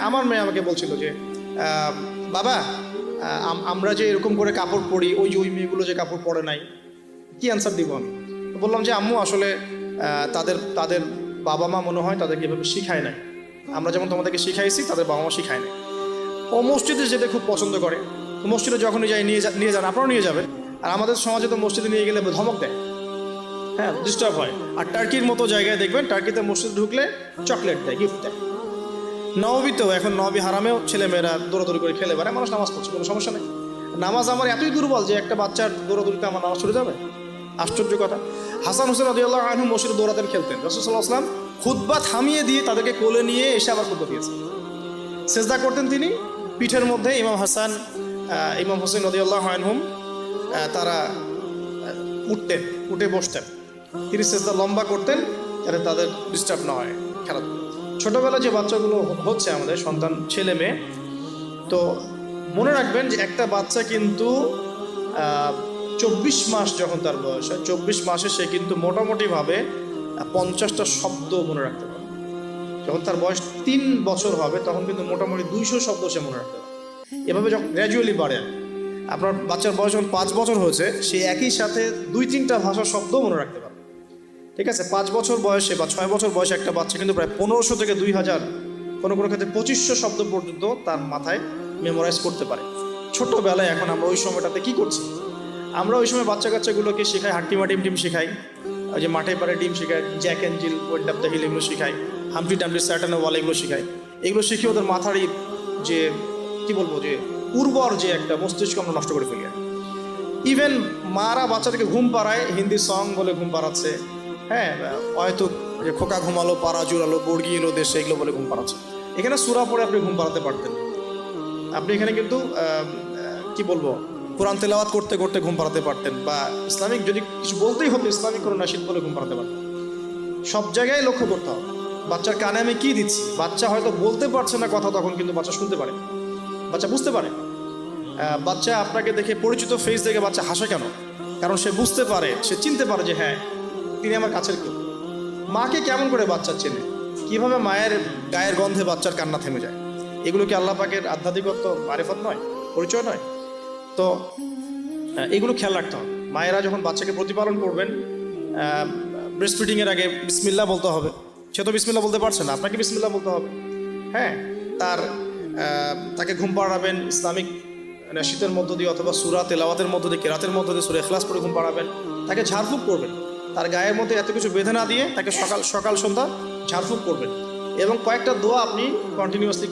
আমার মেয়ে আমাকে বলছিল যে বাবা আমরা যে এরকম করে কাপড় পরি, ওই মেয়েগুলো যে কাপড় পরে নাই, কি অ্যান্সার দিব আমি? বললাম যে আম্মু আসলে তাদের তাদের বাবা মা মনে হয় তাদেরকে এভাবে শিখায় নাই। আমরা যেমন তোমাদেরকে শিখাইছি, তাদের বাবা মা শিখায় নাই। ও মসজিদে যেতে খুব পছন্দ করে, মসজিদে যখনই যাই নিয়ে যান, আপনারাও নিয়ে যাবেন। আর আমাদের সমাজে তো মসজিদে নিয়ে গেলে ধমক দেয়, হ্যাঁ, ডিস্টার্ব হয়। আর টার্কির মতো জায়গায় দেখবেন, টার্কিতে মসজিদ ঢুকলে চকলেট দেয়, গিফট দেয়। নববীতেও এখন নবী হারামেও ছেলেমেয়েরা দৌড়াদৌড়ি করে খেলে বেড়ায়, মানুষ নামাজ পড়ছে, কোনো সমস্যা নেই। নামাজ আমার এতই দুর্বল যে একটা বাচ্চার দৌড়াদৌড়িতে আমার নামাজ চলে যাবে? আশ্চর্য কথা। হাসান হোসেন রাদিয়াল্লাহু আনহু মসজিদে দৌড়াতেন, খেলতেন। রাসূল সাল্লাল্লাহু আলাইহি ওয়াসাল্লাম খুতবা থামিয়ে দিয়ে তাদেরকে কোলে নিয়ে এসে আবার খুতবা দিয়েছেন। সেজদা করতেন তিনি, পিঠের মধ্যে ইমাম হাসান ইমাম হোসেন রাদিয়াল্লাহু আনহুম তারা উঠতেন, উঠে বসতেন। তিনি সেজদা লম্বা করতেন যাতে তাদের ডিস্টার্ব না হয় খেলাধুলা। ছোটবেলা যে বাচ্চাগুলো হচ্ছে আমাদের সন্তান, ছেলে মেয়ে, তো মনে রাখবেন যে একটা বাচ্চা কিন্তু 24 মাস যখন তার বয়স হয়, 24 মাসে সে কিন্তু মোটামুটিভাবে 50টা শব্দ মনে রাখতে পারে। যখন তার বয়স 3 বছর হবে তখন কিন্তু মোটামুটি 200 শব্দ সে মনে রাখতে পারে। এভাবে যখন গ্র্যাজুয়ালি বাড়ে, আপনার বাচ্চার বয়স যখন 5 বছর হয়েছে, সে একই সাথে 2-3টা ভাষার শব্দ মনে রাখতে পারে। ঠিক আছে, 5 বছর বয়সে বা 6 বছর বয়সে একটা বাচ্চা কিন্তু প্রায় 1500 থেকে 2000, কোনো কোনো ক্ষেত্রে 2500 শব্দ পর্যন্ত তার মাথায় মেমোরাইজ করতে পারে ছোটবেলায়। এখন আমরা ওই সময়টাতে কি করছি? আমরা ওই সময় বাচ্চা কাচ্চাগুলোকে শেখাই হাট্টিমা টিম শেখাই, ওই যে মাঠে পাড়ে ডিম শেখাই, Jack and Jill, went up the hill, এগুলো শেখাই, হামফ্রি টামফ্রি স্যাটার্ন ওয়াল, এগুলো শেখাই। এগুলো শিখে ওদের মাথার যে কি বলবো, যে উর্বর যে একটা মস্তিষ্ক আমরা নষ্ট করে ফেলি। ইভেন মারা বাচ্চাদেরকে ঘুম পাড়ায়, হিন্দি সং বলে ঘুম পাড়াচ্ছে, হ্যাঁ, হয়তো যে খোকা ঘুমালো, পাড়া জুড়ালো, বর্গি এলো দেশে, এগুলো বলে ঘুম পাড়াচ্ছে। এখানে সূরা পড়ে আপনি ঘুম পাড়াতে পারতেন। আপনি এখানে কিন্তু কি বলবো, কোরআন তেলাওয়াত করতে করতে ঘুম পাড়াতে পারতেন, বা ইসলামিক যদি কিছু বলতেই হতো ইসলামিক কোনো নাশিদ বলে ঘুম পাড়াতে পারতেন। সব জায়গায় লক্ষ্য করতে হবে বাচ্চার কানে আমি কি দিচ্ছি। বাচ্চা হয়তো বলতে পারছে না কথা, তখন কিন্তু বাচ্চা শুনতে পারে, বাচ্চা বুঝতে পারে। বাচ্চা আপনাকে দেখে, পরিচিত ফেস দেখে বাচ্চা হাসে কেন? কারণ সে বুঝতে পারে, সে চিনতে পারে যে হ্যাঁ, তিনি আমার কাছের কেউ। মাকে কেমন করে বাচ্চা চেনে? কিভাবে মায়ের গায়ের গন্ধে বাচ্চার কান্না থেমে যায়? এগুলো কি আল্লাহ পাকের আধ্যাত্মিকত্ব, মারিফত নয়, পরিচয় নয়? তো এগুলো খেয়াল রাখতে হবে। মায়েরা যখন বাচ্চাকে প্রতিপালন করবেন, ব্রেস্ট ফিডিংয়ের আগে বিসমিল্লাহ বলতে হবে। সে তো বিসমিল্লাহ বলতে পারছে না, আপনাকে বিসমিল্লাহ বলতে হবে। হ্যাঁ, তাকে ঘুম পাড়াবেন ইসলামিক নাশিদের মধ্য দিয়ে, অথবা সূরা তেলাওয়াতের মধ্য দিয়ে, কেরাতের মধ্য দিয়ে, সূরা ইখলাস পড়ে ঘুম পাড়াবেন। তাকে ঝাড়ফুঁক করবেন, তার গায়ের মধ্যে এত কিছু বেঁধে না দিয়ে তাকে সকাল সন্ধ্যা ঝাড়ফুঁক করবেন। এবং কয়েকটা দোয়া আপনি কন্টিনিউয়াসলি